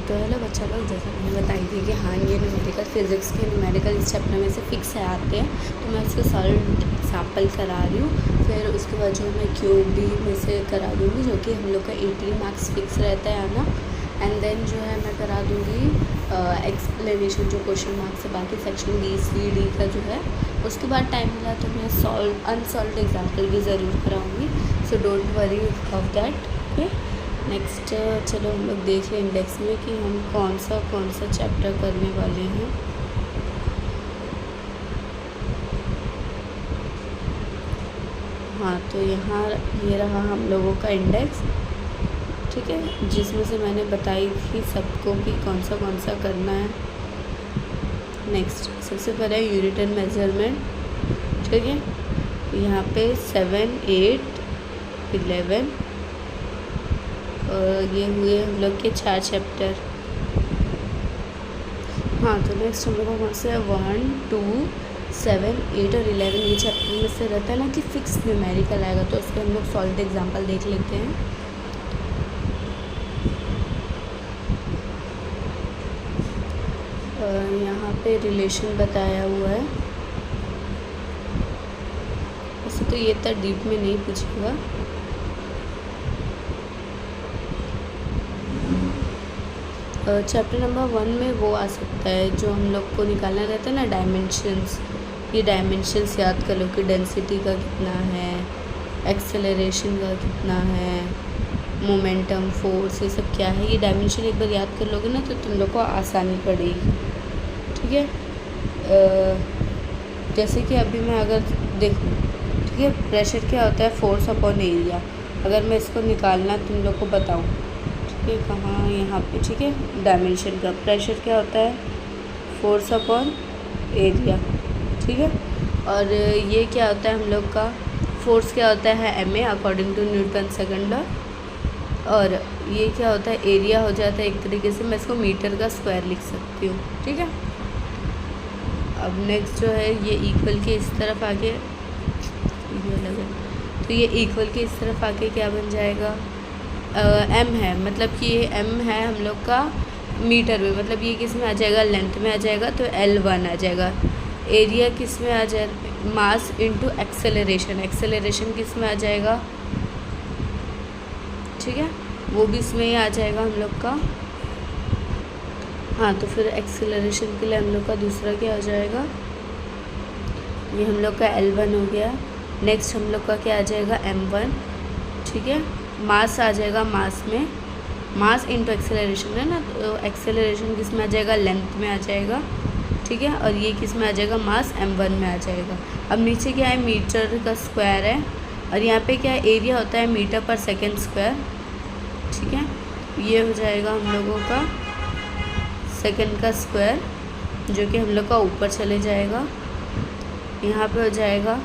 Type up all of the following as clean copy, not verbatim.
तो हेलो बच्चा लोग, जैसा मैंने बताई थी कि हाँ ये न्यूमेरिकल फिज़िक्स के न्यूमेरिकल इस चैप्टर में से फिक्स है आते हैं, तो मैं उसके सॉल्व एग्जाम्पल करा रही हूँ। फिर उसके बाद जो मैं क्यूब भी में से करा दूँगी, जो कि हम लोग का 18 मार्क्स फिक्स रहता है ना। एंड देन जो है मैं करा दूँगी एक्सप्लेनेशन, जो क्वेश्चन मार्क्स से बाकी सेक्शन बी सी डी का जो है। उसके बाद टाइम मिला तो मैं अनसॉल्व एग्जाम्पल भी ज़रूर कराऊँगी, so don't worry of that. Okay, next चलो हम लोग देख लें इंडेक्स में कि हम कौन सा चैप्टर करने वाले हैं। हाँ, तो यहाँ ये रहा हम लोगों का इंडेक्स, ठीक है, जिसमें से मैंने बताई थी सबको कि कौन सा करना है। नेक्स्ट सबसे पहले यूनिट एंड मेजरमेंट, ठीक है। यहाँ पे 7, 8, 11 और ये हुए हम लोग के 4 चैप्टर। हाँ, तो नेक्स्ट हम लोग को कौन से 1, 2, 7, 8 और 11 ये चैप्टर में से रहता है ना कि फिक्स न्यूमेरिकल आएगा, तो उसके हम लोग सॉल्व एग्जाम्पल देख लेते हैं। यहाँ पे रिलेशन बताया हुआ है, वैसे तो ये इतना डीप में नहीं पूछेगा। चैप्टर नंबर 1 में वो आ सकता है जो हम लोग को निकालना रहता है ना, डायमेंशंस। ये डायमेंशंस याद कर लो कि डेंसिटी का कितना है, एक्सेलरेशन का कितना है, मोमेंटम, फोर्स, ये सब क्या है। ये डायमेंशन एक बार याद कर लोगे ना तो तुम लोग को आसानी पड़ेगी, ठीक है। जैसे कि अभी मैं अगर देखूँ, ठीक है, प्रेशर क्या होता है, फोर्स अपॉन एरिया। अगर मैं इसको निकालना तुम लोग को बताऊँ, ठीक है, कहाँ, यहाँ पे, ठीक है, डायमेंशन का प्रेशर क्या होता है, फोर्स अपॉन एरिया, ठीक है। और ये क्या होता है हम लोग का, फोर्स क्या होता है ma according to Newton second law. और ये क्या होता है, एरिया हो जाता है एक तरीके से, मैं इसको मीटर का स्क्वायर लिख सकती हूँ, ठीक है। अब नेक्स्ट जो है ये इक्वल के इस तरफ आके, ये लगे तो ये इक्वल के इस तरफ आके क्या बन जाएगा, m है, मतलब कि ये m है हम लोग का मीटर में, मतलब ये किस में आ जाएगा, लेंथ में आ जाएगा, तो L1 आ जाएगा। एरिया किस में आ जाए, मास इनटू एक्सेलरेशन, एक्सेलरेशन किस में आ जाएगा, ठीक है, वो भी इसमें ही आ जाएगा हम लोग का। हाँ, तो फिर एक्सेलरेशन के लिए हम लोग का दूसरा क्या हो जाएगा, ये हम लोग का L1 हो गया। नेक्स्ट हम लोग का क्या आ जाएगा, M1, ठीक है। मास आ जाएगा, मास में मास इनटू एक्सेलरेशन है ना, तो एक्सेलरेशन किस में आ जाएगा, लेंथ में आ जाएगा, ठीक है। और ये किस में आ जाएगा, मास M1 में आ जाएगा। अब नीचे क्या है, मीटर का स्क्वायर है, और यहाँ पे क्या है, एरिया होता है मीटर पर सेकेंड स्क्वायर, ठीक है। ये हो जाएगा हम लोगों का सेकेंड का स्क्वायर, जो कि हम लोग का ऊपर चले जाएगा। यहाँ पे हो जाएगा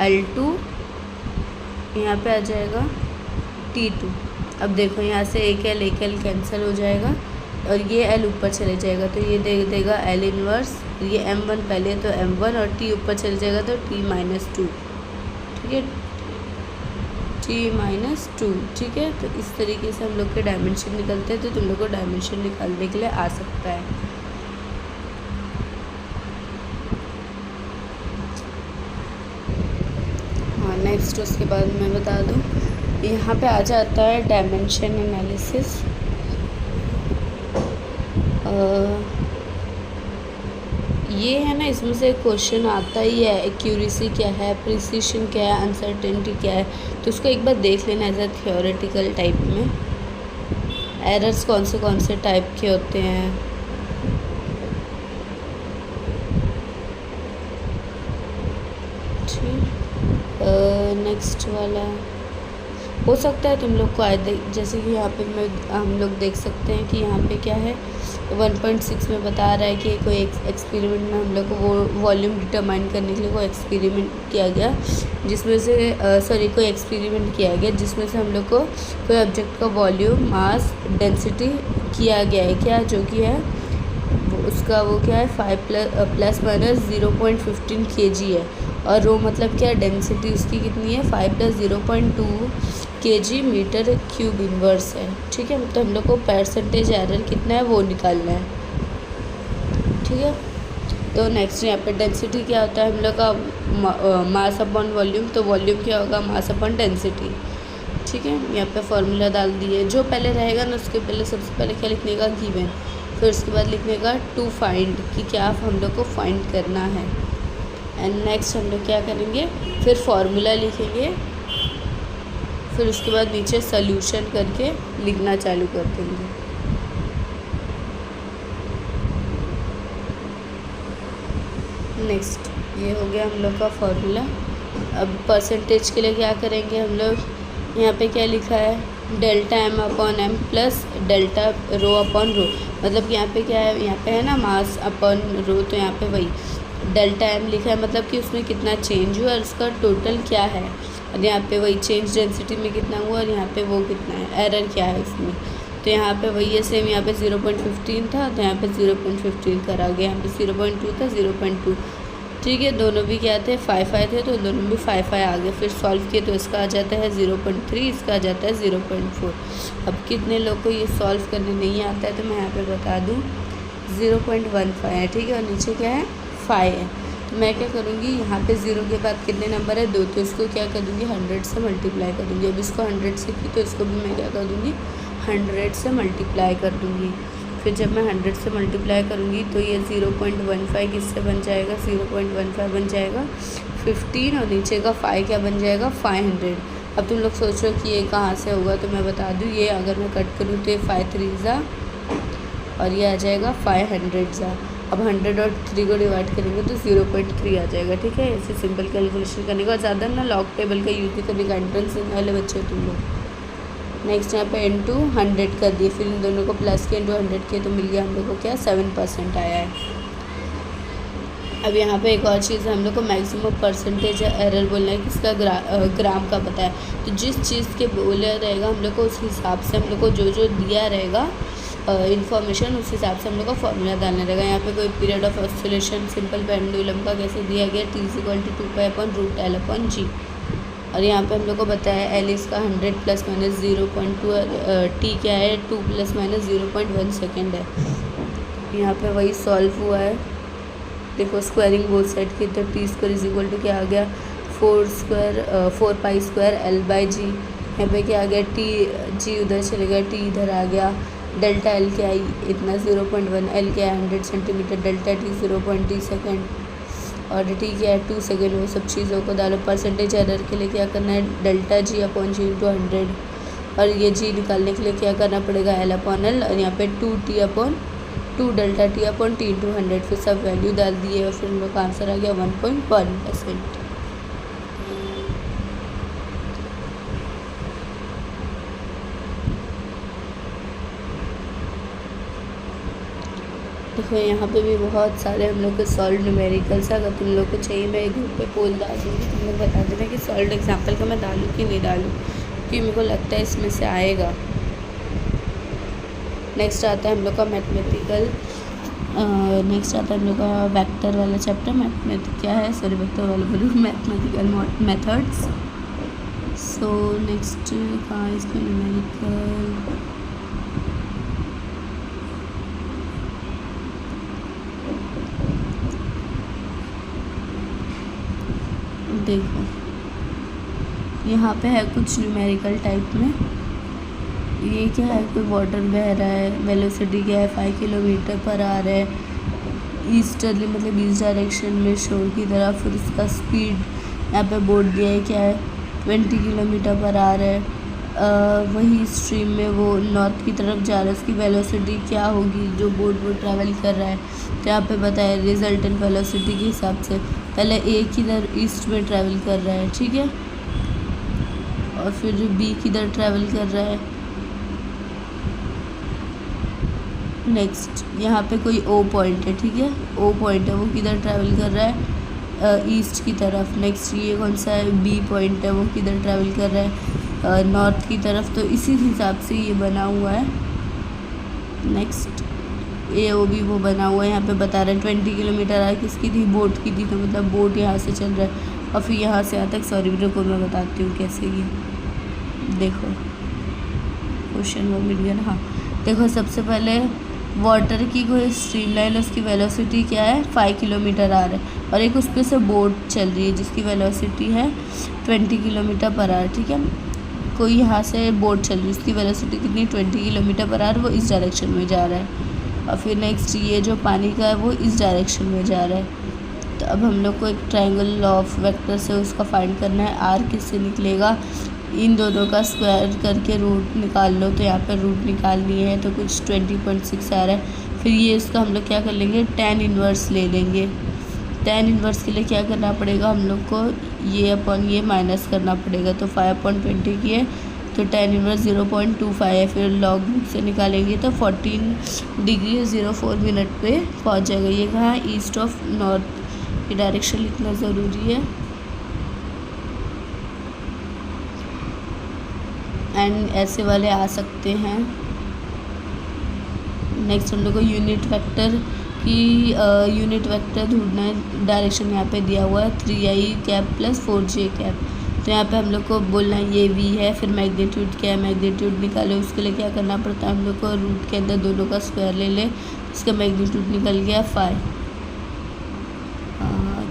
L2, यहाँ पे आ जाएगा T2। अब देखो यहाँ से एक L कैंसिल हो जाएगा और ये L ऊपर चले जाएगा, तो ये दे देगा L इनवर्स। ये M1 पहले तो M1 और T ऊपर चले जाएगा तो T-2, ठीक है, T-2, ठीक है। तो इस तरीके से हम लोग के डायमेंशन निकलते हैं, तो तुम लोग को डायमेंशन निकालने के लिए आ सकता है। हाँ, नेक्स्ट उसके बाद मैं बता दूँ, यहाँ पे आ जाता है डायमेंशन एनालिसिस। ये है ना, इसमें से क्वेश्चन आता ही है, एक्यूरेसी क्या है, प्रिसिशन क्या है, अनसर्टेनिटी क्या है, तो उसको एक बार देख लेना एज अ थियोरेटिकल टाइप में। एरर्स कौन से टाइप के होते हैं, ठीक। नेक्स्ट वाला हो सकता है तुम लोग को आए, जैसे कि यहाँ पे हम लोग देख सकते हैं कि यहाँ पे क्या है, 1.6 में बता रहा है कि कोई एक्सपेरिमेंट में हम लोग को वो वॉल्यूम डिटरमाइन करने के लिए कोई एक्सपेरिमेंट किया गया, जिसमें से कोई एक्सपेरिमेंट किया गया जिसमें से हम लोग को कोई ऑब्जेक्ट का वॉल्यूम, मास, डेंसिटी किया गया है, क्या जो कि है उसका वो क्या है 5 ± 0.15 kg है। और रो मतलब क्या, डेंसिटी उसकी कितनी है 5 + 0.2 केजी मीटर क्यूब इनवर्स है, ठीक है। तो हम लोग को परसेंटेज एरर कितना है वो निकालना है, ठीक है। तो नेक्स्ट यहाँ पे डेंसिटी क्या होता है हम लोग का, मास अपॉन वॉल्यूम। तो वॉल्यूम क्या होगा, मास अपॉन डेंसिटी, ठीक है। यहाँ पे फॉर्मूला डाल दिए। जो पहले रहेगा ना उसके पहले सबसे पहले क्या लिखने का, गिवन, फिर उसके बाद लिखने का टू फाइंड, कि क्या हम लोग को फाइंड करना है। एंड नेक्स्ट हम लोग क्या करेंगे, फिर फॉर्मूला लिखेंगे, फिर उसके बाद नीचे सोल्यूशन करके लिखना चालू कर देंगे। नेक्स्ट ये हो गया हम लोग का फॉर्मूला। अब परसेंटेज के लिए क्या करेंगे हम लोग, यहाँ पे क्या लिखा है, delta M upon M plus delta rho upon rho. मतलब यहाँ पे क्या है, यहाँ पे है ना मास अपॉन रो, तो यहाँ पे वही डेल्टा एम लिखा है, मतलब कि उसमें कितना चेंज हुआ और उसका टोटल क्या है। और यहाँ पे वही चेंज डेंसिटी में कितना हुआ और यहाँ पे वो कितना है, एरर क्या है उसमें। तो यहाँ पे वही है सेम, यहाँ पे 0.15 था तो यहाँ पे 0.15 करा गया, यहाँ पे 0.2 था 0.2, ठीक है। दोनों भी क्या थे, 5 थे, तो दोनों भी 5 आ गए। फिर सॉल्व किए तो इसका आ जाता है 0.3, इसका आ जाता है 0.4। अब कितने लोग को ये सॉल्व करने नहीं आता है तो मैं यहाँ पे बता दूँ 0.15 है, ठीक है। और नीचे क्या है, 5 है। तो मैं क्या करूँगी, यहाँ पे 0 के बाद कितने नंबर है, 2, तो इसको क्या कर दूँगी, 100 से मल्टीप्लाई कर दूँगी। अब इसको 100 से की तो इसको भी मैं क्या कर दूँगी, 100 से मल्टीप्लाई कर दूँगी। फिर जब मैं 100 से मल्टीप्लाई करूँगी तो ये 0.15 किससे बन जाएगा, 0.15 बन जाएगा 15, और नीचे का 5 क्या बन जाएगा, 500। अब तुम लोग सोच रहे हो कि ये कहाँ से होगा, तो मैं बता दूँ, ये अगर मैं कट करूँ तो ये 5 3 ज़ा और ये आ जाएगा 500 ज़ा। अब 100 और 3 को डिवाइड करेंगे तो 0.3 आ जाएगा, ठीक है। ऐसे सिंपल कैलकुलेशन करने का, ज़्यादा ना लॉग टेबल का यूज़ भी करने का, एंट्रेंस देने वाले बच्चे हो तुम लोग। नेक्स्ट यहाँ पे इंटू 100 कर दिए, फिर इन दोनों को प्लस के इंटू 100 किए तो मिल गया हम लोग को क्या, 7% आया है। अब यहाँ पे एक और चीज़ है, हम लोग को मैक्सिमम परसेंटेज एरर बोलना है, किसका, ग्राम का पता है। तो जिस चीज़ के बोला रहेगा हम लोग को उस हिसाब से हम लोग को जो जो दिया रहेगा इन्फॉर्मेशन, उस हिसाब से हम लोग का फॉर्मूला डालना रहेगा। यहाँ पे कोई period of oscillation simple pendulum का कैसे दिया गया, T=2π/√L/g। और यहाँ पे हम लोग को बताया एल इसका 100 ± 0.2, टी क्या है 2 ± 0.1 सेकेंड है। यहाँ पे वही सॉल्व हुआ है, देखो स्क्वायरिंग बोथ साइड की, तो T² = क्या आ गया, 4π² L/g। यहाँ पे क्या आ गया, T उधर चलेगा, T इधर आ गया। डेल्टा एल क्या आई, इतना 0.1, एल क्या है 100 सेंटीमीटर, डेल्टा टी 0.2 सेकेंड और टी क्या है 2 सेकेंड। वो सब चीज़ों को डालो। परसेंटेज एरर के लिए क्या करना है, डेल्टा g/g × 100, और ये g निकालने के लिए क्या करना पड़ेगा, L/L, और यहाँ पे 2 डेल्टा t/t × 100। फिर सब वैल्यू डाल दिए और फिर हम लोग का आंसर आ गया 1.1%। देखो यहाँ पे भी बहुत सारे हम लोग के सॉल्व न्यूमेरिकल्स है। अगर तुम लोग को चाहिए मैं ग्रुप पे पोल डाल दूँगी, तुम लोग बता देना कि सॉल्व एग्जाम्पल का मैं डालूँ कि नहीं डालूँ, क्योंकि मेरे को लगता है इसमें से आएगा। नेक्स्ट आता है हम लोग का मैथमेटिकल, नेक्स्ट आता है हम लोग का वेक्टर वाला chapter. Mathematical methods. So next कहाँ इसमें न्यूमेरिकल, देखो यहाँ पे है कुछ न्यूमेरिकल टाइप में। ये क्या है, कोई वाटर बह रहा है, वेलोसिटी क्या है 5 km/h है, ईस्टर्ली मतलब ईस्ट डायरेक्शन में शोर की तरफ। फिर उसका स्पीड यहाँ पे बोर्ड दिया है क्या है 20 km/h है। वही स्ट्रीम में वो नॉर्थ की तरफ जा रहा है, उसकी वेलोसिटी क्या होगी जो बोर्ड वो ट्रैवल कर रहा है। तो यहाँ पे बताया रिजल्टेंट वेलोसिटी के हिसाब से पहले ए किधर ईस्ट में ट्रैवल कर रहा है, ठीक है, और फिर बी किधर ट्रैवल कर रहा है। नेक्स्ट यहाँ पे कोई ओ पॉइंट है, ठीक है, ओ पॉइंट है, वो किधर ट्रैवल कर रहा है, ईस्ट की तरफ। नेक्स्ट ये कौन सा है, बी पॉइंट है, वो किधर ट्रैवल कर रहा है, नॉर्थ की तरफ। तो इसी हिसाब से ये बना हुआ है। नेक्स्ट ए ओ बी वो बना हुआ है, यहाँ पे बता रहा है 20 km/h किसकी थी, बोट की थी। तो मतलब बोट यहाँ से चल रहा है और फिर यहाँ से आता है, सॉरी रुको मैं बताती हूँ कैसे। देखो क्वेश्चन वो मिल गया ना। हाँ देखो, सबसे पहले वाटर की कोई स्ट्रीम लाइन, उसकी वेलोसिटी क्या है 5 किलोमीटर आ रहा है, और एक उस पर से बोट चल रही है जिसकी वेलोसिटी है 20 किलोमीटर पर आवर। ठीक है, कोई यहाँ से बोट चल रही है, उसकी वेलोसिटी कितनी 20 किलोमीटर पर आवर, वो इस डायरेक्शन में जा रहा है। और फिर नेक्स्ट ये जो पानी का है वो इस डायरेक्शन में जा रहा है। तो अब हम लोग को एक ट्रायंगल ऑफ वेक्टर से उसका फाइंड करना है। आर किससे निकलेगा, इन दोनों का स्क्वायर करके रूट निकाल लो। तो यहाँ पर रूट निकालनी है तो कुछ 20.6 आ रहा है। फिर ये इसका हम लोग क्या कर लेंगे, tan इन्वर्स ले लेंगे। tan इन्वर्स के लिए क्या करना पड़ेगा, हम लोग को ये अपॉन ये माइनस करना पड़ेगा। तो 5/20 की है तो tan इन्वर्स 0.25 है। फिर लॉग से निकालेंगे तो 14 डिग्री 04 मिनट पे पहुँच जाएगा। ये कहाँ, ईस्ट ऑफ नॉर्थ की डायरेक्शन लिखना ज़रूरी है। एंड ऐसे वाले आ सकते हैं। नेक्स्ट हम लोग को यूनिट वेक्टर की यूनिट वेक्टर ढूंढना है। डायरेक्शन यहाँ पे दिया हुआ है 3i cap plus 4j cap. तो यहाँ पे हम लोग को बोलना है ये v है। फिर मैग्नीट्यूड क्या है, मैग्नीट्यूड निकाले, उसके लिए क्या करना पड़ता है हम लोग को, रूट के अंदर दोनों का स्क्वायर ले ले, इसका मैग्नीट्यूड निकल गया 5।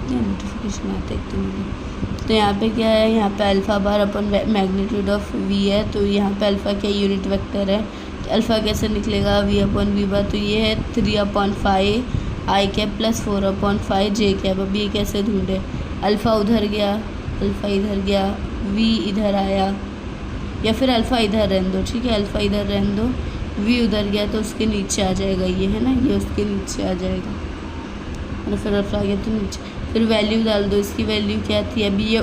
इतने नोटिफिकेशन आते हैं मुझे। तो यहाँ पे क्या है, यहाँ पे alpha bar upon magnitude of v है। तो यहाँ पे अल्फ़ा क्या यूनिट वेक्टर है, तो अल्फ़ा कैसे निकलेगा v अपॉन v बार। तो ये है 3/5 i cap plus 4/5 j cap. अब ये कैसे ढूंढे, अल्फ़ा उधर गया, अल्फ़ा इधर गया, v इधर आया, या फिर अल्फ़ा इधर रहने दो। ठीक है, अल्फ़ा इधर रहने दो, v उधर गया तो उसके नीचे आ जाएगा, ये है ना, ये उसके नीचे आ जाएगा। और फिर अल्फ़ा आ गया तो नीचे। फिर वैल्यू डाल दो, इसकी वैल्यू क्या थी, अभी ये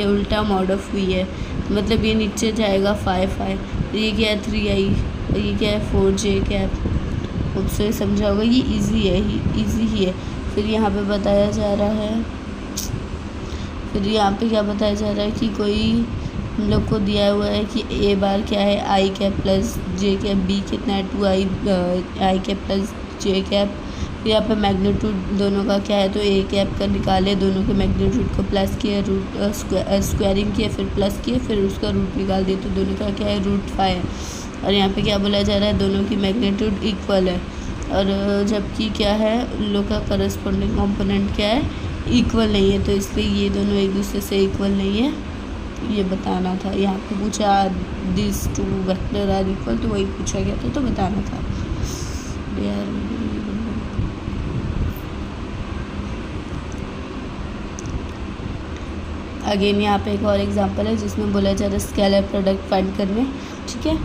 उल्टा मॉड ऑफ v है, मतलब ये नीचे जाएगा 5। तो ये क्या है 3i, और ये क्या है 4j कैप। उससे समझा होगा, ये इजी है, इजी ही है। फिर यहाँ पे बताया जा रहा है, फिर यहाँ पे क्या बताया जा रहा है कि कोई हम लोग को दिया हुआ है कि a बार क्या है i cap plus j cap, b कितना है 2i cap plus j cap. यहाँ पे मैग्नीट्यूड दोनों का क्या है, तो a कैप का निकाले, दोनों के मैग्नीट्यूड को प्लस किया, रूट स्क्वायरिंग किया, फिर प्लस किया, फिर उसका रूट निकाल दिया। तो दोनों का क्या है √5। और यहाँ पे क्या बोला जा रहा है, दोनों की मैग्नीट्यूड इक्वल है। और जबकि क्या है, उन लोग का करस्पॉन्डिंग कंपोनेंट क्या है, इक्वल नहीं है। तो इसलिए ये दोनों एक दूसरे से इक्वल नहीं है, ये बताना था। यहाँ पे पूछा this two vector are equal, तो वही पूछा गया था, तो बताना था यार। अगेन यहाँ पे एक और एग्जांपल है जिसमें बोला जा रहा है स्केलर प्रोडक्ट फाइंड करने। ठीक है,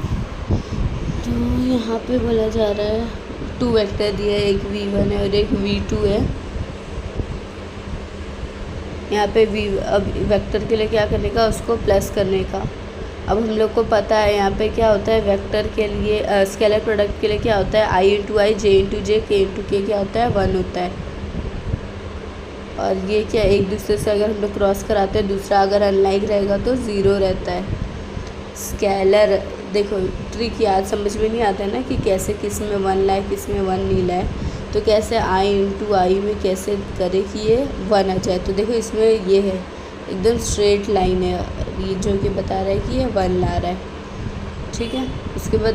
तो यहाँ पे बोला जा रहा है 2 वेक्टर दिया है, एक v1 है और एक v2 है। यहाँ पे अब वेक्टर के लिए क्या करने का, उसको प्लस करने का। अब हम लोग को पता है यहाँ पे क्या होता है, वेक्टर के लिए स्केलर प्रोडक्ट के लिए क्या होता है, i × i, j × j, k × k क्या होता है 1 होता है। और ये क्या, एक दूसरे से अगर हम लोग क्रॉस कराते हैं, दूसरा अगर अनलाइक रहेगा तो 0 रहता है। स्केलर देखो ट्रिक याद समझ में नहीं आता है ना, कि कैसे किस में 1 लाए किस में 1 नहीं लाए। तो कैसे i × i में कैसे करें कि ये 1 आ जाए। तो देखो इसमें ये है एकदम स्ट्रेट लाइन है, ये जो कि बता रहा है कि ये 1 ला रहा है। ठीक है, उसके बाद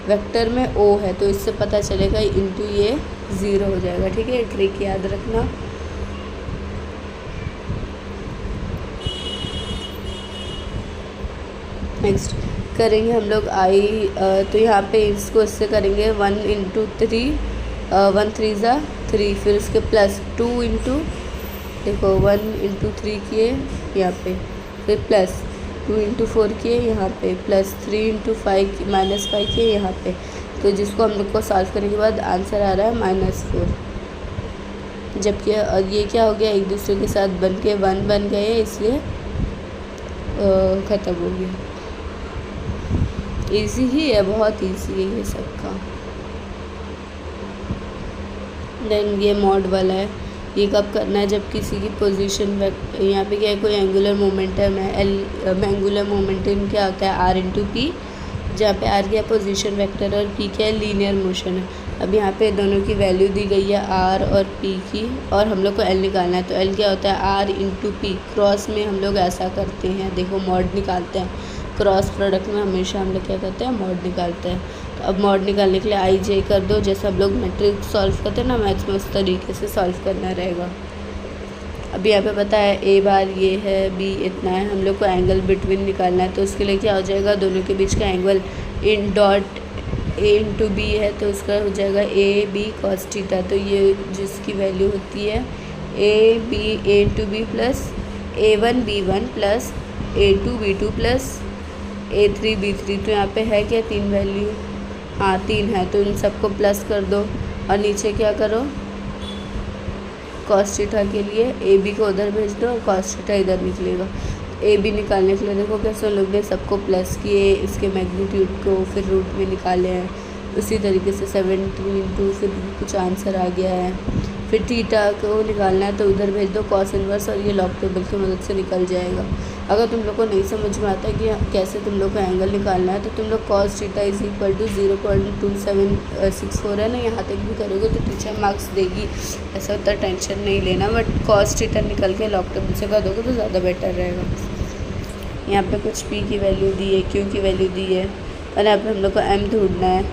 वेक्टर में o है, तो इससे पता चलेगा इंटू ये 0 हो जाएगा। ठीक है, ट्रिक याद रखना। नेक्स्ट करेंगे हम लोग तो यहाँ पे इसको इससे करेंगे 1 × 3, 1 3 ज़ा 3, फिर उसके प्लस 2 × देखो 1 × 3 किए यहाँ पे, फिर प्लस 2 × 4 किए यहाँ पे, प्लस 3 × 5 -5 किए यहाँ पे। तो जिसको हम लोग को सॉल्व करने के बाद आंसर आ रहा है -4। जबकि ये क्या हो गया, एक दूसरे के साथ बन के 1 बन गए, इसलिए ख़त्म हो गया। इजी ही है, बहुत इजी है ये सबका। देन ये मॉड वाला है, ये कब करना है, जब किसी की पोजीशन यहाँ पे क्या है, कोई एंगुलर मोमेंटम है। एंगुलर मोमेंटम क्या होता है, r × p, जहाँ पे r क्या पोजीशन वेक्टर और p क्या है लीनियर मोशन है। अब यहाँ पे दोनों की वैल्यू दी गई है आर और पी की, और हम लोग को एल निकालना है। तो एल क्या होता है, आर इंटू पी। क्रॉस में हम लोग ऐसा करते हैं, देखो मॉड निकालते हैं, क्रॉस प्रोडक्ट में हमेशा हम लोग क्या करते हैं, मॉड निकालते हैं। तो अब मॉड निकालने के लिए आई जे कर दो, जैसे हम लोग मैट्रिक्स सॉल्व करते हैं ना मैथ्स में, उस तरीके से सॉल्व करना रहेगा। अब यहाँ पे पता है ए बार ये है, बी इतना है, हम लोग को एंगल बिटवीन निकालना है। तो उसके लिए क्या हो जाएगा, दोनों के बीच का एंगल इन डॉट ए इंटू बी है, तो उसका हो जाएगा ए बी कॉस थीटा। तो ये जिसकी वैल्यू होती है A into B plus A1 B1 plus A2 B2 plus A3 B3। तो यहाँ पे है क्या, 3 वैल्यू, हाँ 3 है, तो इन सबको प्लस कर दो और नीचे क्या करो, कॉस थीटा के लिए ए बी को उधर भेज दो और कॉस थीटा इधर निकलेगा। ए बी निकालने के लिए देखो कैसे लोग ने सबको प्लस किए, इसके मैग्नीट्यूड को फिर रूट में निकाले हैं। उसी तरीके से 17 फिर कुछ आंसर आ गया है। फिर थीटा को निकालना है तो उधर भेज दो कॉस इनवर्स, और ये लॉग टेबल की मदद से निकल जाएगा। अगर तुम लोग को नहीं समझ में आता कि कैसे तुम लोग को एंगल निकालना है, तो तुम लोग cos theta is equal to 0.2764 है ना, यहाँ तक भी करोगे तो टीचर मार्क्स देगी, ऐसा उतना टेंशन नहीं लेना। बट कॉस थीटा निकल के लॉग टेबल से कर दोगे तो ज़्यादा बेटर रहेगा। यहाँ पे कुछ पी की वैल्यू दी है, क्यू की वैल्यू दी है, और यहाँ पे हम लोग को एम ढूंढना है।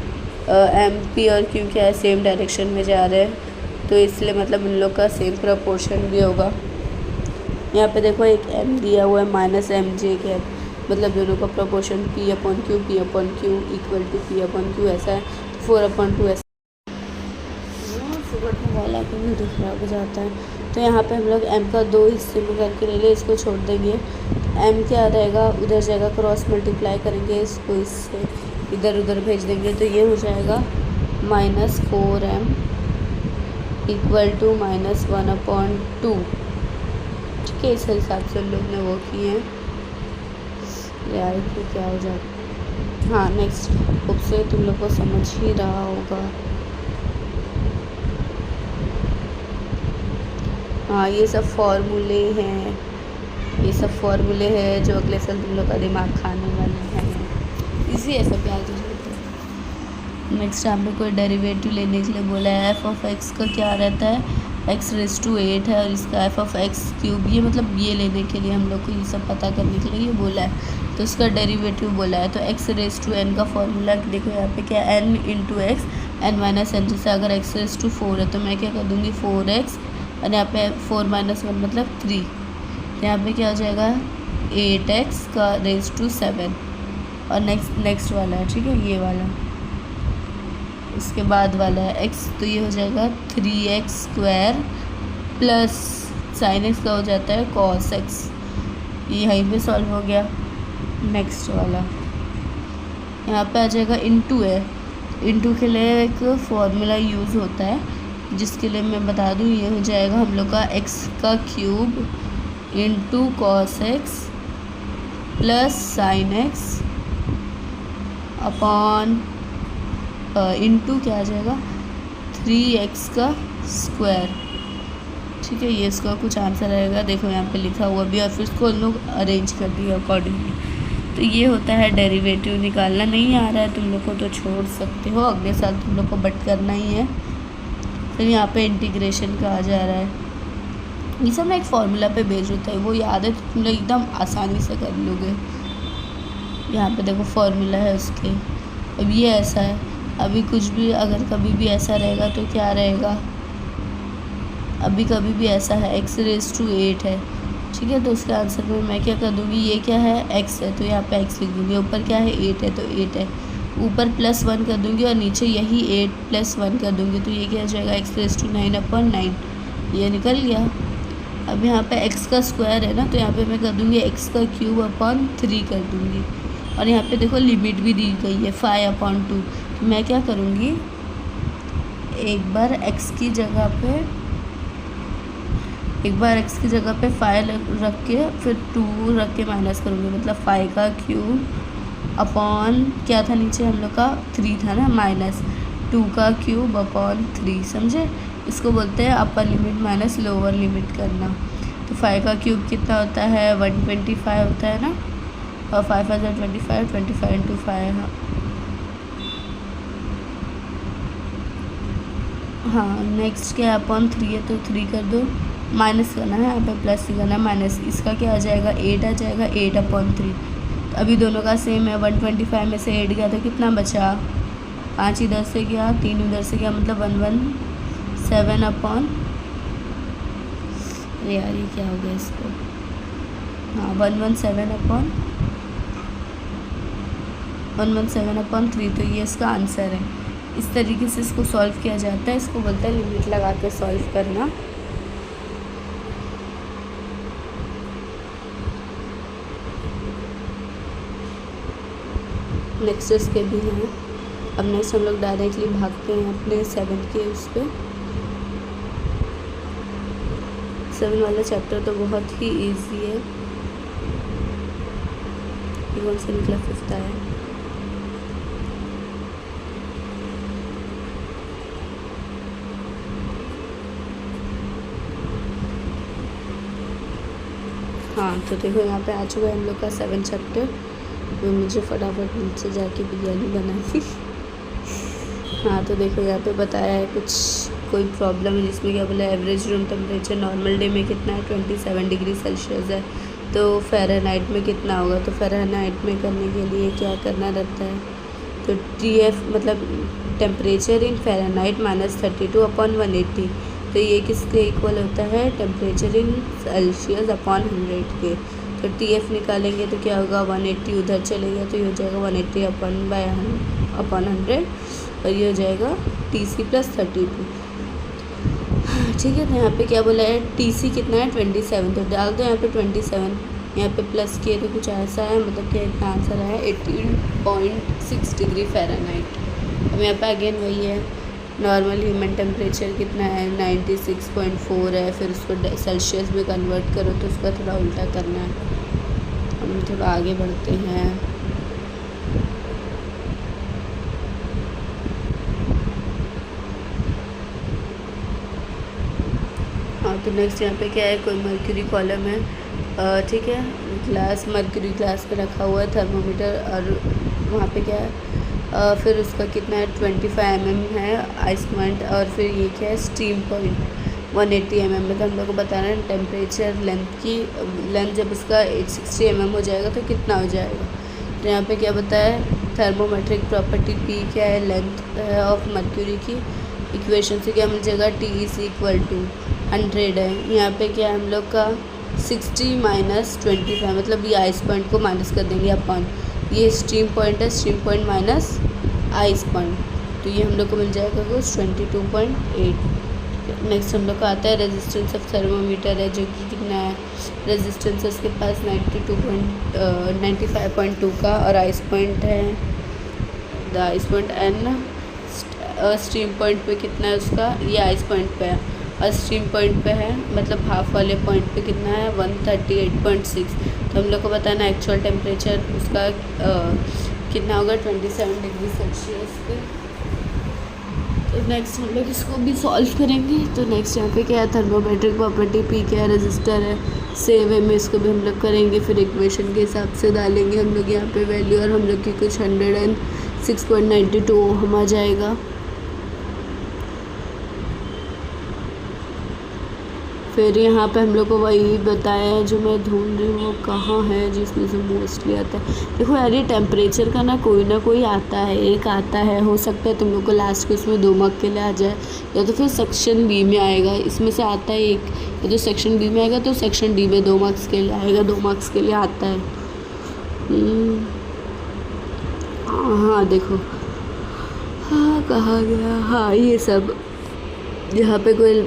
एम पी और क्यू क्या है, सेम डायरेक्शन में जा रहे हैं, तो इसलिए मतलब इन लोग का सेम प्रपोर्शन भी होगा। यहाँ पे देखो एक m दिया हुआ है -mj कैप, मतलब दोनों का proportion p upon Q equal to p upon Q ऐसा है, 4/2 ऐसा वाला को भी खराब हो जाता है। तो यहाँ पे हम लोग m का 2 हिस्से में करके ले लिए, इसको छोड़ देंगे। m क्या रहेगा, उधर जाएगा, क्रॉस मल्टीप्लाई करेंगे इसको इससे, इधर उधर भेज देंगे, तो ये हो जाएगा -4m इक्वल टू -1/2। ठीक है, इस हिसाब से हम लोग ने वो किए हैं यार, तो क्या हो जाता। हाँ नेक्स्ट बुक से तुम लोग को समझ ही रहा होगा। हाँ ये सब फॉर्मूले हैं, ये सब फॉर्मूले हैं जो अगले साल तुम लोग का दिमाग खाने वाले हैं। इसी है सब याद हो जाता है। नेक्स्ट हम लोग को डेरिवेटिव लेने के लिए बोला है। एफ ऑफ एक्स का क्या रहता है, x⁸ है, और इसका f(x³), ये मतलब ये लेने के लिए हम लोग को ये सब पता करने के लिए ये बोला है, तो इसका डेरिवेटिव बोला है। तो x⁻n का फॉर्मूला देखो यहाँ पे क्या, n into x n minus N. जैसे अगर x⁻4 है तो मैं क्या कर दूँगी 4x, और यहाँ पे 4 - 1 मतलब 3, तो यहाँ पे क्या हो जाएगा 8x⁻7। और नेक्स्ट वाला है, ठीक है, ये वाला इसके बाद वाला है x, तो ये हो जाएगा 3x² प्लस sin x का हो जाता है cos x। ये यहीं पे सॉल्व हो गया। नेक्स्ट वाला यहाँ पे आ जाएगा इंटू है। इंटू के लिए एक फॉर्मूला यूज़ होता है, जिसके लिए मैं बता दूँ, ये हो जाएगा हम लोग का x³ into cos x plus sin x upon into क्या आ जाएगा 3x²। ठीक है, ये इसका कुछ आंसर रहेगा, देखो यहाँ पे लिखा हुआ भी, और फिर इसको हम लोग अरेंज कर दिया अकॉर्डिंगली। तो ये होता है डेरिवेटिव निकालना। नहीं आ रहा है तुम लोग को तो छोड़ सकते हो, अगले साल तुम लोग को बट करना ही है। फिर यहाँ पे इंटीग्रेशन का आ जा रहा है, ये सब ना एक फार्मूला पे बेस्ड होता है, वो याद है तो तुम लोग एकदम आसानी से कर लोगे। यहाँ पे देखो फार्मूला है उसके। अब ये ऐसा है, अभी कुछ भी अगर कभी भी ऐसा रहेगा तो क्या रहेगा, अभी कभी भी ऐसा है x⁸ है, ठीक है, तो उसके आंसर में मैं क्या कर दूँगी, ये क्या है x है तो यहाँ पे x लिख दूँगी, ऊपर क्या है 8 है तो 8 है, ऊपर +1 कर दूँगी और नीचे यही 8 + 1 कर दूँगी, तो ये क्या हो जाएगा x⁻9/9, ये निकल गया। अब यहाँ पे x का स्क्वायर है ना, तो यहाँ पे मैं कर दूँगी x³/3 कर दूँगी, और यहाँ पे देखो लिमिट भी दी गई है 5/2। तो मैं क्या करूँगी, एक बार x की जगह पे 5 रख के फिर 2 रख के माइनस करूँगी, मतलब 5³ अपॉन क्या था नीचे हम लोग का 3 था ना, -2³/3, समझे। इसको बोलते हैं upper limit minus lower limit करना। तो 5³ कितना होता है 125 होता है ना, और 5 × 25 25 × 5, हाँ हाँ नेक्स्ट क्या है, अपॉन 3 है तो 3 कर दो, माइनस करना है, यहाँ पे प्लस ही करना है, माइनस इसका क्या आ जाएगा 8 आ जाएगा, 8/3। अभी दोनों का सेम है, 125 में से 8 गया तो कितना बचा, 5 इधर से गया, 3 उधर से गया, मतलब 117 अपॉन, अरे यार ये क्या हो गया इसको, हाँ 117/3, तो ये इसका आंसर है। इस तरीके से इसको सॉल्व किया जाता है, इसको बोलते हैं लिमिट लगा के सॉल्व करना। नेक्स्ट इसके भी हैं। अब नेक्स्ट हम लोग डायरेक्टली भागते हैं अपने 7 के उस पर। 7 वाला चैप्टर तो बहुत ही इजी है। ये कौन सा निकला, 5th आया। हाँ तो देखो यहाँ पे आ चुका है हम लोग का 7 चैप्टर। तो मुझे फटाफट नीचे जाके बिरयानी बनानी। हाँ तो देखो यहाँ पे बताया है कुछ कोई प्रॉब्लम है जिसमें क्या बोला, average room temperature normal day में कितना है 27 डिग्री सेल्सियस है, तो फ़ारेनहाइट में कितना होगा। तो फ़ारेनहाइट में करने के लिए क्या करना रहता है, तो TF मतलब टेम्परेचर इन फ़ारेनहाइट -32/180, तो ये किसके इक्वल होता है, टेम्परेचर इन सेल्सियस अपॉन 100 के। तो TF निकालेंगे तो क्या होगा, 180 उधर चलेगा तो ये हो जाएगा 180/100, और ये हो जाएगा TC + 32। ठीक है, तो यहाँ पे क्या बोला है, TC कितना है 27, तो डाल दो यहाँ पे 27, यहाँ पे प्लस किए तो कुछ ऐसा है, मतलब कि इतना आंसर है 18.6 डिग्री फ़ारेनहाइट। अब यहाँ पे अगेन वही है, नॉर्मल ह्यूमन टेम्परेचर कितना है 96.4 है, फिर उसको सेल्सियस में कन्वर्ट करो तो उसका थोड़ा उल्टा करना है। हम थोड़ा आगे बढ़ते हैं। हाँ तो नेक्स्ट यहाँ पे क्या है, कोई मर्क्यूरी कॉलम है, ठीक है, ग्लास मर्क्यूरी ग्लास पे रखा हुआ है थर्मोमीटर, और वहाँ पे क्या है, फिर उसका कितना है 25 mm है आइस पॉइंट, और फिर ये क्या है स्टीम पॉइंट 180 mm में। तो हम लोग को बताना है टेम्परेचर लेंथ जब इसका 860 mm हो जाएगा तो कितना हो जाएगा। तो यहाँ पे क्या बताया है, थर्मोमेट्रिक प्रॉपर्टी P क्या है, लेंथ ऑफ मर्क्यूरी की, इक्वेशन से क्या मिल जाएगा, T = 100 है। यहाँ पे क्या हम लोग का 60 - 25, मतलब ये आइस पॉइंट को माइनस कर देंगे अपॉन, ये स्टीम पॉइंट है, steam point minus ice point, तो ये हम लोग को मिल जाएगा कुछ 22.8। नेक्स्ट हम लोग का आता है रेजिस्टेंस ऑफ थर्मोमीटर है, जो कि कितना है, रेजिस्टेंस इसके पास 95.2 का, और आइस पॉइंट है the ice point N, steam point पे कितना है उसका, ये आइस पॉइंट पे है, और स्टीम पॉइंट पे है मतलब हाफ वाले पॉइंट पे कितना है 138.6। तो हम लोग को बताना एक्चुअल टेम्परेचर उसका कितना होगा 27 डिग्री सेल्सियस पे। तो नेक्स्ट हम लोग इसको भी सॉल्व करेंगे। तो नेक्स्ट यहाँ पे क्या है, थर्मोमेट्रिक प्रॉपर्टी P क्या है, रजिस्टर है, सेम वे में इसको भी हम लोग करेंगे, फिर इक्वेशन के हिसाब से डालेंगे हम लोग यहाँ पे वैल्यू, और हम लोग की कुछ 106.92 ओम आ जाएगा। फिर यहाँ पे हम लोग को वही बताया है, जो मैं ढूंढ रही हूँ वो कहाँ है, जिसमें से मोस्टली आता है। देखो यार ये टेम्परेचर का ना कोई आता है, एक आता है, हो सकता है तुम लोग को लास्ट के उसमें 2 मार्क के लिए आ जाए, या तो फिर सेक्शन बी में आएगा, इसमें से आता है एक, या तो सेक्शन बी में आएगा तो सेक्शन डी में 2 मार्क्स के लिए आएगा, 2 मार्क्स के लिए आता है। हाँ देखो, हाँ कहाँ गया, हाँ ये सब, यहाँ पे कोई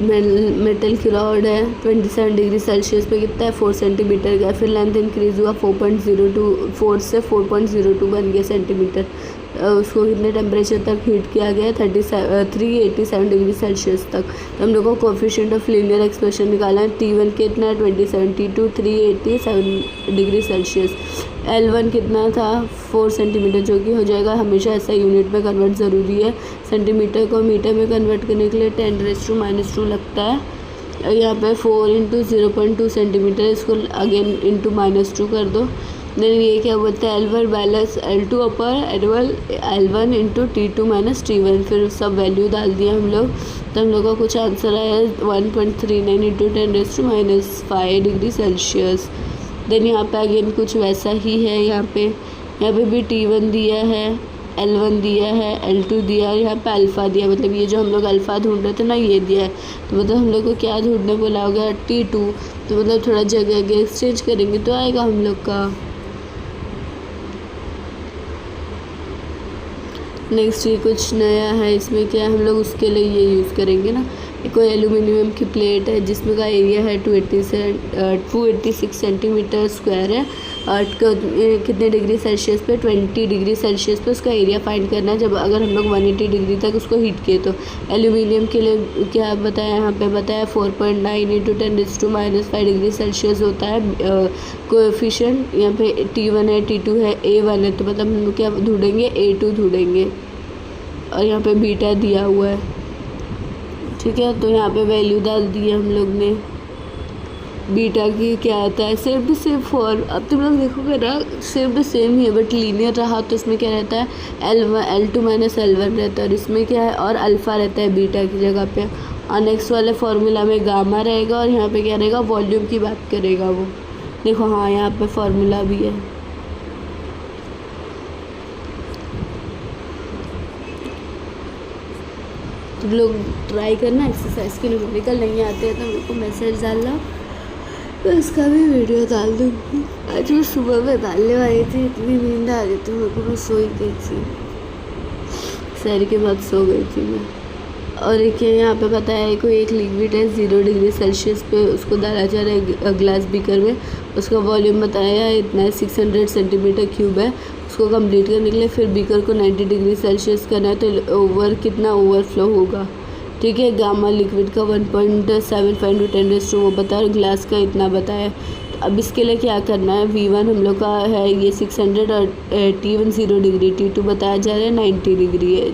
मेटल की रॉड है 27 डिग्री सेल्सियस पे कितना है 4 सेंटीमीटर का, फिर लेंथ इंक्रीज़ हुआ 4 से 4.02 बन गया सेंटीमीटर। उसको कितने टेम्परेचर तक हीट किया गया है 387 डिग्री सेल्सियस तक। तो हम लोग को कोफिशिएंट ऑफ लीनियर एक्सप्रेशन निकालना है। T1 कितना है 27, T2 387 डिग्री सेल्सियस, L1 कितना था 4 सेंटीमीटर, जो कि हो जाएगा, हमेशा ऐसा यूनिट में कन्वर्ट ज़रूरी है, सेंटीमीटर को मीटर में कन्वर्ट करने के लिए 10⁻² लगता है। यहाँ पे 4 × 0.2 सेंटीमीटर, इसको अगेन × -2 कर दो, देन ये क्या बोलते हैं L1 balance L2 upper annual L1 into T2 minus T1, फिर सब वैल्यू डाल दिया हम लोग, तो हम लोग का कुछ आंसर आया 1.39 इंटू 10⁻⁵ डिग्री सेल्सियस। देन यहाँ पे अगेन कुछ वैसा ही है, यहाँ पे भी T1 दिया है, L1 दिया है, L2 दिया है, यहाँ पे अल्फ़ा दिया, मतलब ये जो हम लोग अल्फ़ा ढूंढ रहे थे ना ये दिया है, तो मतलब हम लोग को क्या ढूंढने बोला होगा T2, तो मतलब थोड़ा जगह एक्सचेंज करेंगे तो आएगा हम लोग का। नेक्स्ट ये कुछ नया है, इसमें क्या हम लोग उसके लिए ये यूज़ करेंगे ना, कोई एल्यूमिनियम की प्लेट है जिसमें का एरिया है 286 सेंटीमीटर स्क्वायर है, और कितने डिग्री सेल्सियस पे 20 डिग्री सेल्सियस पे उसका एरिया फाइंड करना है। जब अगर हम लोग 180 डिग्री तक उसको हीट किए तो एल्यूमिनियम के लिए क्या बताया, यहाँ पे बताया 4.9 इंटू 10⁻⁵ डिग्री सेल्सियस होता है कोएफिशिएंट। यहाँ पे T1 है, T2 है, A1 है, तो मतलब हम लोग क्या ढूंढेंगे A2 ढूंढेंगे, और यहाँ पे बीटा दिया हुआ है, ठीक है। तो यहाँ पे वैल्यू डाल दी है हम लोग ने, बीटा की क्या आता है सेम टू सेम फॉर, अब तुम लोग देखोगे ना सेम टू सेम ही है, बट लीनियर रहा तो इसमें क्या रहता है L2 माइनस L1 रहता है, और इसमें क्या है और अल्फ़ा रहता है बीटा की जगह पे। और नेक्स्ट वाले फार्मूला में गामा रहेगा, और यहाँ पे क्या रहेगा वॉल्यूम की बात करेगा वो, देखो हाँ यहाँ पे फार्मूला भी है। तुम लोग ट्राई करना, एक्सरसाइज के न्यूमेरिकल नहीं आते हैं तो मेरे को मैसेज डालना, मैं उसका भी वीडियो डाल दूँगी। आज मैं सुबह में डालने वाली थी, इतनी नींद आ रही थी मेरे को, मैं सो ही गई थी, शहर के बाद सो गई थी मैं। और एक यहाँ पे पता है कोई एक लिक्विड है 0 डिग्री सेल्सियस पे, उसको डाला जा रहा है ग्लास बीकर में, उसका वॉल्यूम बताया इतना है 600 सेंटीमीटर क्यूब है। उसको कंप्लीट करने के लिए फिर बीकर को 90 डिग्री सेल्सियस करना है, तो कितना ओवरफ्लो होगा, ठीक है। गामा लिक्विड का 1.75 इंटू 10 वो बताया, और ग्लास का इतना बताया। तो अब इसके लिए क्या करना है, V1 हम लोग का है ये 600 और T1 0 डिग्री, T2 बताया जा रहा है 90 डिग्री है।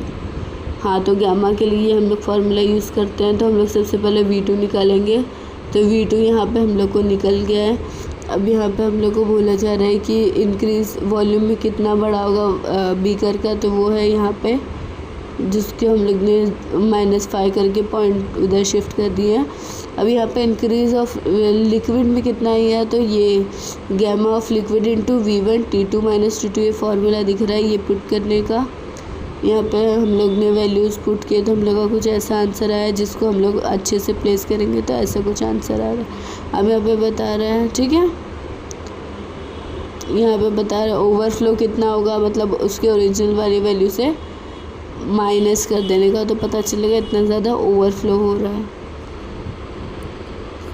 हाँ तो गामा के लिए हम लोग फार्मूला यूज़ करते हैं, तो हम लोग सबसे पहले V2 निकालेंगे, तो V2 यहाँ पे हम लोग को निकल गया है। अब यहाँ पे हम लोग को बोला जा रहा है कि इंक्रीज़ वॉल्यूम में कितना बड़ा होगा बीकर का, तो वो है यहाँ पे जिसके हम लोग ने -5 करके पॉइंट उधर शिफ्ट कर दिए हैं। अब यहाँ पे इंक्रीज ऑफ लिक्विड में कितना है, तो ये gamma of liquid into V1 T2 minus T2 ये फार्मूला दिख रहा है, ये पुट करने का। यहाँ पे हम लोग ने वैल्यूज़ पुट किए तो हम लोग का कुछ ऐसा आंसर आया, जिसको हम लोग अच्छे से प्लेस करेंगे तो ऐसा कुछ आंसर आ रहा है। अब यहाँ पे बता रहा है, ठीक है, यहाँ पे बता रहा है ओवरफ्लो कितना होगा, मतलब उसके ओरिजिनल वाली वैल्यू से माइनस कर देने का, तो पता चलेगा इतना ज़्यादा ओवरफ्लो हो रहा है।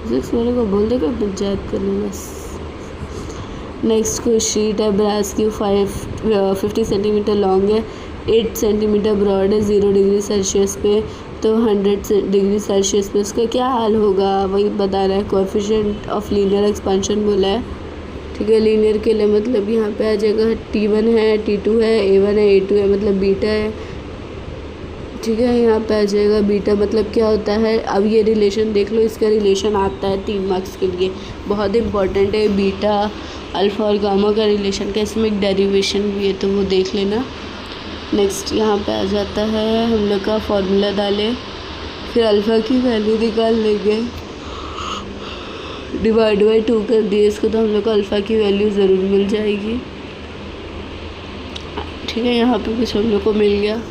फिजिक्स वाले को बोल देगा पंचायत करने बस। नेक्स्ट कोई शीट है ब्रास की, 50 सेंटीमीटर लॉन्ग है, 8 सेंटीमीटर ब्रॉड है, 0 डिग्री सेल्सियस पे, तो 100 डिग्री सेल्सियस पे उसका क्या हाल होगा वही बता रहा है। कोएफिशिएंट ऑफ लीनियर एक्सपेंशन बोला है, ठीक है। लीनियर के लिए मतलब यहाँ पे आ जाएगा T1 है, T2 है, A1 है, A2 है, मतलब बीटा है, ठीक है। यहाँ पे आ जाएगा बीटा, मतलब क्या होता है, अब ये रिलेशन देख लो, इसका रिलेशन आता है 3 मार्क्स के लिए, बहुत इंपॉर्टेंट है। बीटा अल्फ़ा और गामा का रिलेशन का, इसमें एक डेरिवेशन भी है तो वो देख लेना। नेक्स्ट यहाँ पे आ जाता है हम लोग का फार्मूला डालें, फिर अल्फ़ा की वैल्यू निकाल लेंगे, डिवाइड बाई 2 कर दिए इसको, तो हम लोग को अल्फ़ा की वैल्यू ज़रूर मिल जाएगी, ठीक है। यहाँ पे कुछ हम लोग को मिल गया,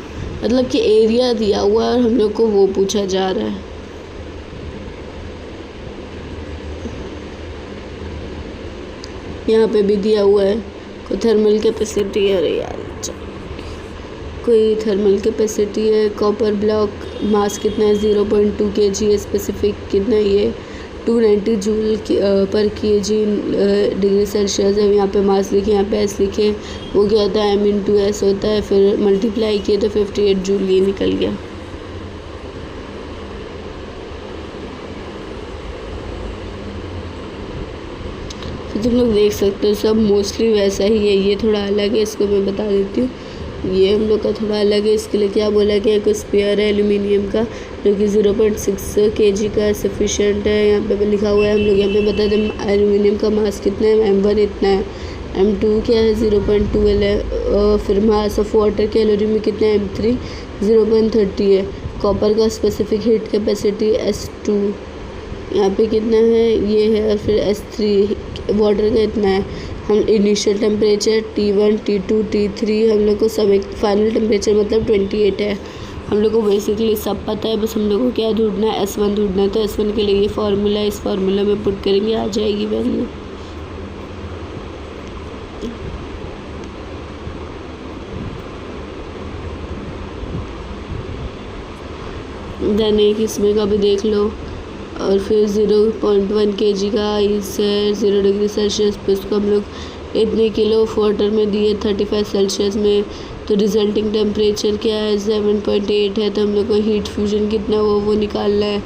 मतलब कि एरिया दिया हुआ है और हम लोग को वो पूछा जा रहा है। यहाँ पे भी दिया हुआ है कोई थर्मल कैपेसिटी, अरे यार कोई थर्मल कैपेसिटी है, कॉपर ब्लॉक मास कितना है 0.2 kg है, स्पेसिफिक कितना ये 290 जूल पर kg डिग्री सेल्सियस है। यहाँ पे मास लिखे, यहाँ पे एस लिखे, वो क्या होता है m/s होता है, फिर मल्टीप्लाई किए तो 58 जूल ये निकल गया। तो तुम लोग देख सकते हो सब मोस्टली वैसा ही है, ये थोड़ा अलग है, इसको मैं बता देती हूँ। ये हम लोग का थोड़ा अलग है, इसके लिए क्या बोला गया, एक स्पेयर है एल्यूमिनियम का जो कि 0.6 kg का सफिशेंट है। यहाँ पे लिखा हुआ है, हम लोग यहाँ पे बता दें एल्यूमिनियम का मास कितना है, m1 इतना है, M2 क्या है 0.12 है। फिर मास ऑफ वाटर कैलोरी में कितना है M3 0.30 है। कॉपर का स्पेसिफिक हीट कैपेसिटी S2 यहाँ पे कितना है ये है, और फिर S3 वाटर का इतना है। हम initial temperature T1 T2 T3 हम लोग को सब, एक फाइनल टेम्परेचर मतलब 28 है। हम लोग को बेसिकली सब पता है, बस हम लोग को क्या ढूंढना है S1 ढूंढना है। तो S1 के लिए ये फार्मूला है, इस फार्मूला में पुट करेंगे आ जाएगी वैल्यू। देन एक इसमें का भी देख लो। और फिर 0.1 kg का आइस है 0 डिग्री सेल्सियस पे, उसको हम लोग इतने किलो ऑफ वाटर में दिए 35 सेल्सियस में। तो रिजल्टिंग टेम्परेचर क्या है 7.8 है। तो हम लोग को हीट फ्यूजन कितना वो निकालना है।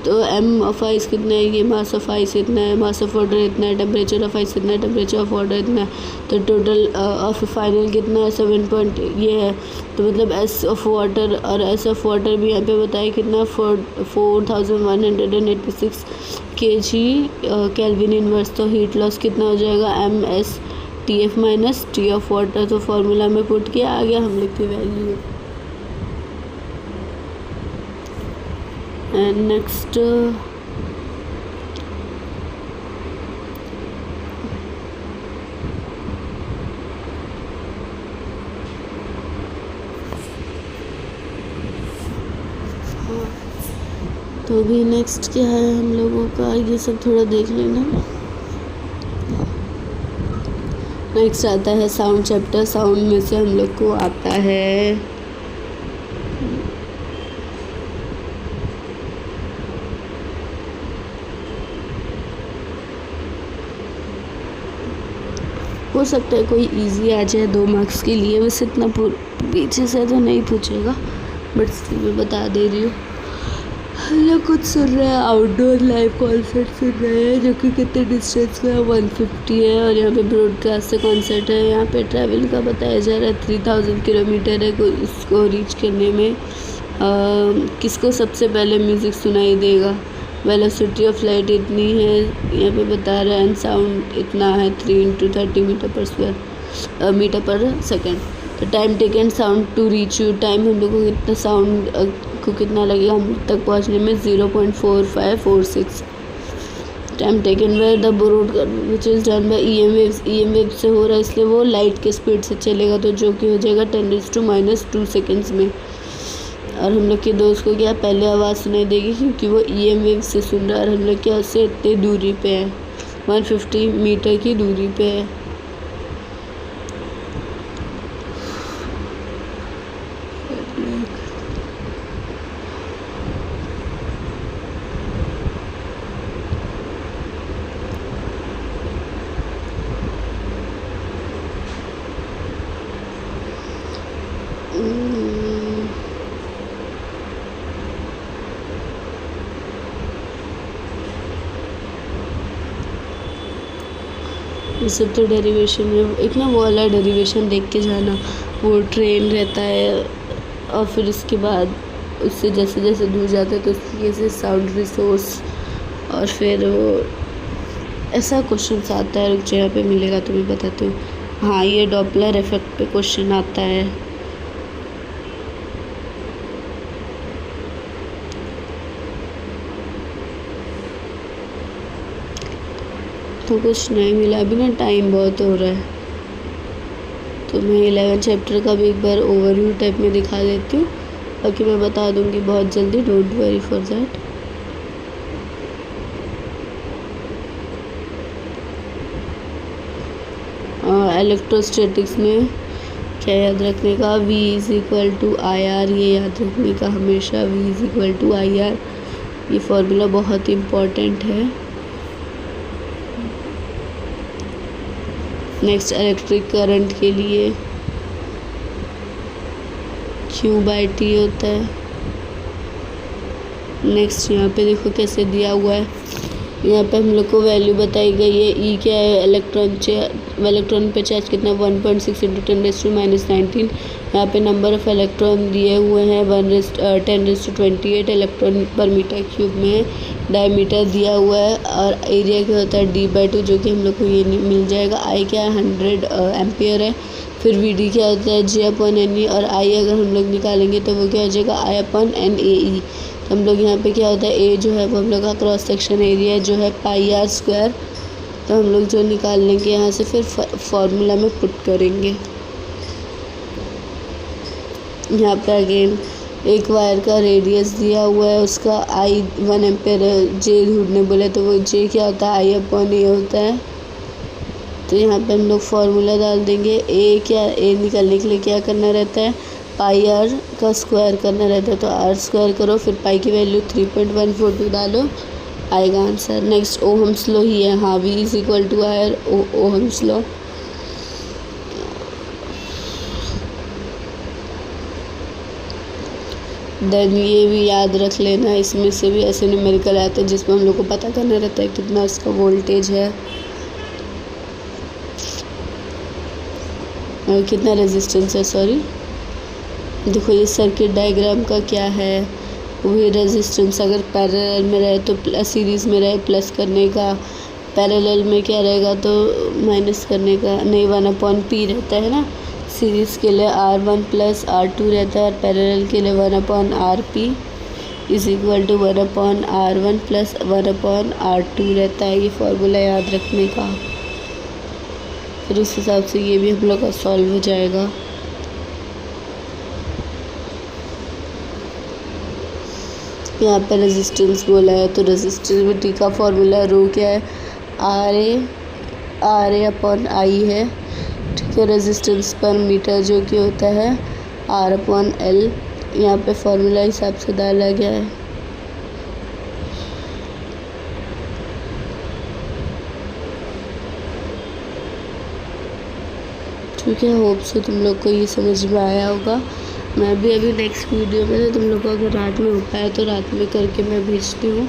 तो m ऑफ आइस कितना है, ये मास ऑफ आइस इतना है, मास ऑफ वाटर इतना है, टेम्परेचर ऑफ आइस इतना है, टेम्परेचर ऑफ वाटर इतना है। तो टोटल ऑफ फाइनल कितना है 7 ये है। तो मतलब s ऑफ वाटर और s ऑफ वाटर भी यहाँ पे बताया कितना 4186 kg केल्विन इनवर्स। तो हीट लॉस कितना हो जाएगा ms TF minus T of water. तो फार्मूला में पुट किया आ गया हम लोग की वैल्यू। एंड नेक्स्ट तो अभी नेक्स्ट क्या है हम लोगों का, ये सब थोड़ा देख लेना। नेक्स्ट आता है साउंड चैप्टर। साउंड में से हम लोग को आता है हो सकता है कोई इजी आ जाए 2 मार्क्स के लिए, बस इतना पीछे से तो नहीं पूछेगा, बट स्टिल मैं बता दे रही हूँ। हम लोग कुछ सुन रहे हैं आउटडोर लाइव कॉन्सर्ट सुन रहे हैं, जो कि कितने डिस्टेंस में 150 है। और यहाँ पे ब्रॉडकास्ट से कॉन्सर्ट है। यहाँ पे ट्रैवल का बताया जा रहा है 3000 किलोमीटर है इसको रीच करने में। किसको सबसे पहले म्यूज़िक सुनाई देगा। वेलोसिटी ऑफ लाइट इतनी है यहाँ पे बता रहा है। एंड साउंड इतना है 3 × 30 मीटर पर सेकेंड। तो time taken sound to reach you, time हम लोग को कितना साउंड को कितना लगेगा हम तक पहुँचने में 0.4546। Time taken by the broadcast which is done by EM waves. EM wave से हो रहा है इसलिए वो लाइट के स्पीड से चलेगा, तो जो कि हो जाएगा 10⁻² सेकेंड्स में। और हम लोग के दोस्त को क्या पहले आवाज़ सुनाई देगी क्योंकि वो EM वेव से सुन रहा है। और हम लोग क्या उससे इतनी दूरी पे है, 150 मीटर की दूरी पे है। ये सब तो डेरिवेशन में, एक ना वो वाला डेरिवेशन देख के जाना। वो ट्रेन रहता है और फिर उसके बाद उससे जैसे जैसे दूर जाते हैं तो उसकी से साउंड रिसोर्स, और फिर वो ऐसा क्वेश्चन आता है। रुक जगह पे मिलेगा तो मैं बताती हूँ। हाँ, ये डॉपलर इफेक्ट पे क्वेश्चन आता है। तो कुछ नहीं मिला अभी ना, टाइम बहुत हो रहा है। तो मैं 11 चैप्टर का भी एक बार ओवरव्यू टाइप में दिखा देती हूँ, बाकी मैं बता दूँगी बहुत जल्दी, don't worry for that. Electrostatics में क्या याद रखने का, V = IR, ये याद रखने का हमेशा, V = IR। ये फॉर्मूला बहुत इम्पॉर्टेंट है। नेक्स्ट इलेक्ट्रिक करंट के लिए Q/T होता है। नेक्स्ट यहाँ पे देखो कैसे दिया हुआ है, यहाँ पे हम लोग को वैल्यू बताई गई है। ई क्या है, इलेक्ट्रॉन पे चार्ज कितना 1.6 × 10⁻19। यहाँ पे नंबर ऑफ इलेक्ट्रॉन दिए हुए हैं 10⁻28 इलेक्ट्रॉन पर मीटर क्यूब में। डायमीटर दिया हुआ है और एरिया क्या होता है d/2, जो कि हम लोग को ये मिल जाएगा। आई क्या है 100 एम्पियर है। फिर Vd क्या होता है G/Ne, और आई अगर हम लोग निकालेंगे तो वो क्या हो जाएगा I/NaE। तो हम लोग यहाँ पे क्या होता है ए जो है वो हम लोग का क्रॉस सेक्शन एरिया जो है πr²। तो हम लोग जो निकाल लेंगे यहाँ से फिर फॉर्मूला में पुट करेंगे। यहाँ पे अगेन एक वायर का रेडियस दिया हुआ है, उसका आई 1 एम्पेयर है। जे ढूंढने बोले तो वो जे क्या होता है I/A होता है। तो यहाँ पे हम लोग फार्मूला डाल देंगे। ए निकालने के लिए क्या करना रहता है πr का स्क्वायर करना रहता है। तो r² करो, फिर पाई की वैल्यू 3.142 डालो, आएगा आंसर। नेक्स्ट ओहम्स लॉ ही है। हाँ, V = I Ohm's law. Then ये भी याद रख लेना, इसमें से भी ऐसे न्यूमेरिकल आते हैं जिसमें हम लोग को पता करना रहता है कितना उसका वोल्टेज है और कितना रेजिस्टेंस है। सॉरी, देखो ये सर्किट डायग्राम का क्या है, वही रेजिस्टेंस अगर पैरेलल में रहे तो प्लस, सीरीज़ में रहे प्लस करने का, पैरेलल में क्या रहेगा तो माइनस करने का। नहीं, 1/P रहता है ना। सीरीज़ के लिए R1 + R2 रहता है और पैरेलल के लिए 1/RP = 1/R1 + 1/R2 रहता है। ये फार्मूला याद रखने का, फिर उस हिसाब से ये भी हम लोग का सॉल्व हो जाएगा। यहाँ पे रेजिस्टेंस बोला है तो रेजिस्टिविटी का फॉर्मूला रो क्या है RA/I है। ठीक है, रेजिस्टेंस पर मीटर जो कि होता है R/L। यहाँ पे फॉर्मूला हिसाब से डाला गया है। ठीक है, होप से तुम लोग को ये समझ में आया होगा। मैं भी अभी नेक्स्ट वीडियो में तुम लोग को अगर रात में हो पाया तो रात में करके मैं भेजती हूँ।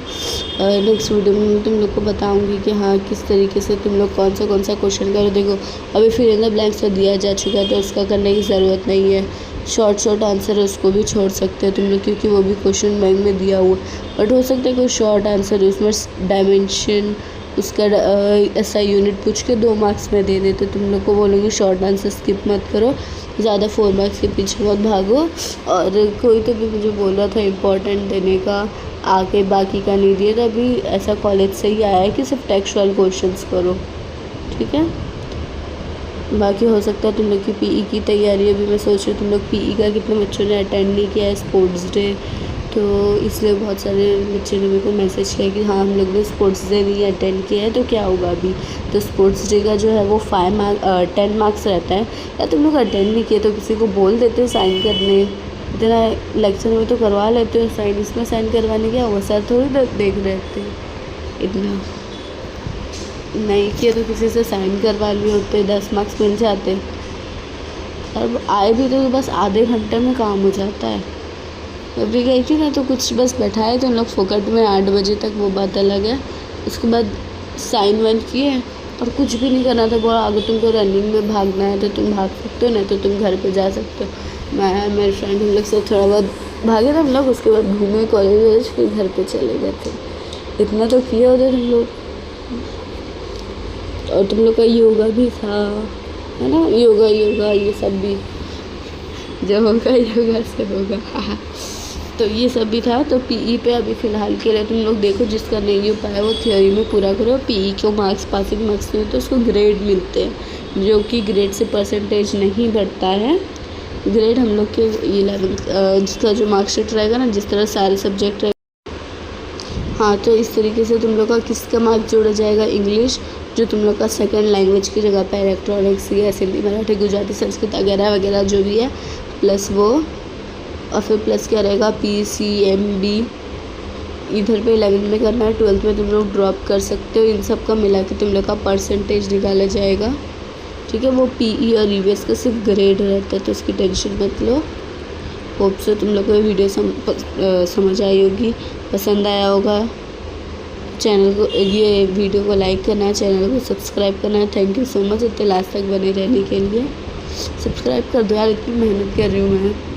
नेक्स्ट वीडियो में तुम लोग को बताऊँगी कि हाँ किस तरीके से तुम लोग कौन सा क्वेश्चन करो। देखो अभी फिर इन द ब्लैंक्स तो दिया जा चुका है तो उसका करने की ज़रूरत नहीं है। शॉर्ट आंसर है उसको भी छोड़ सकते हो तुम लोग, क्योंकि वो भी क्वेश्चन बैंक में दिया हुआ। बट हो सकता है कोई शॉर्ट आंसर उसमें डायमेंशन उसका SI यूनिट पूछ के 2 मार्क्स में दे देते, तुम लोग को बोलोगे शॉर्ट आंसर स्किप मत करो, ज़्यादा 4 मार्क्स के पीछे मत भागो। और कोई तो भी मुझे बोल रहा था इम्पोर्टेंट देने का, आगे बाकी का नहीं दिया। तो अभी ऐसा कॉलेज से ही आया है कि सिर्फ टेक्सचुअल क्वेश्चंस करो। ठीक है, बाकी हो सकता है तुम लोग की PE की तैयारी। अभी मैं सोच रही हूँ तुम लोग PE का कितने बच्चों ने अटेंड नहीं किया है स्पोर्ट्स डे, तो इसलिए बहुत सारे बच्चे ने मेरे को मैसेज किया कि हाँ हम लोग ने स्पोर्ट्स डे नहीं अटेंड किया है तो क्या होगा अभी। तो स्पोर्ट्स डे का जो है वो 10 मार्क्स रहता है। या तुम लोग अटेंड नहीं किए तो किसी को बोल देते हो साइन करने, इतना लेक्चर में तो करवा लेते हो साइन, इसमें साइन करवाने क्या हुआ, सर थोड़ी देख रहे थे। इतना नहीं किया तो किसी से साइन करवा लिए होते, 10 मार्क्स मिल जाते। अब आए भी तो बस आधे घंटे में काम हो जाता है। अभी गई थी ना तो कुछ बस बैठाए तो उन लोग फोकट में 8 बजे तक, वो बात अलग है। उसके बाद साइन वाइन किए और कुछ भी नहीं करना था। बोला अगर तुमको रनिंग में भागना है तो तुम भाग सकते हो, नहीं तो तुम घर पे जा सकते हो। मैं मेरे फ्रेंड हम लोग से थोड़ा बहुत भागे थे हम लोग, उसके बाद घूमे कॉलेज, फिर घर पे चले गए थे। इतना तो किया होता तुम लोग। और तुम लोग का योगा भी था, है ना, योगा ये सब भी जो होगा योगा से होगा। तो ये सब भी था। तो PE पे अभी फ़िलहाल के लिए तुम लोग देखो, जिसका नहीं हो पाया वो थियोरी में पूरा करो। PE को मार्क्स, पासिंग मार्क्स नहीं तो उसको ग्रेड मिलते हैं, जो कि ग्रेड से परसेंटेज नहीं बढ़ता है। ग्रेड हम लोग के 11th जिसका जो मार्कशीट रहेगा ना, जिस तरह सारे सब्जेक्ट रहेगा, हाँ तो इस तरीके से तुम लोग का किसका मार्क जोड़ा जाएगा, इंग्लिश जो तुम लोग का सेकेंड लैंग्वेज की जगह पर, इलेक्ट्रॉनिक्स, CS, हिंदी, मराठी, गुजराती, संस्कृत वगैरह जो भी है, प्लस वो, और फिर प्लस क्या रहेगा PCMB। इधर पे 11th में करना है, 12th में तुम लोग ड्रॉप कर सकते हो। इन सब का मिला के तुम लोग का परसेंटेज निकाला जाएगा। ठीक है, वो PE और EVS का सिर्फ ग्रेड रहता है तो उसकी टेंशन मत लो। होप से तुम लोग को ये वीडियो समझ आई होगी, पसंद आया होगा। चैनल को, ये वीडियो को लाइक करना है, चैनल को सब्सक्राइब करना है। थैंक यू सो मच इतने लास्ट तक बने रहने के लिए। सब्सक्राइब कर दो यार, इतनी मेहनत कर रही हूँ मैं।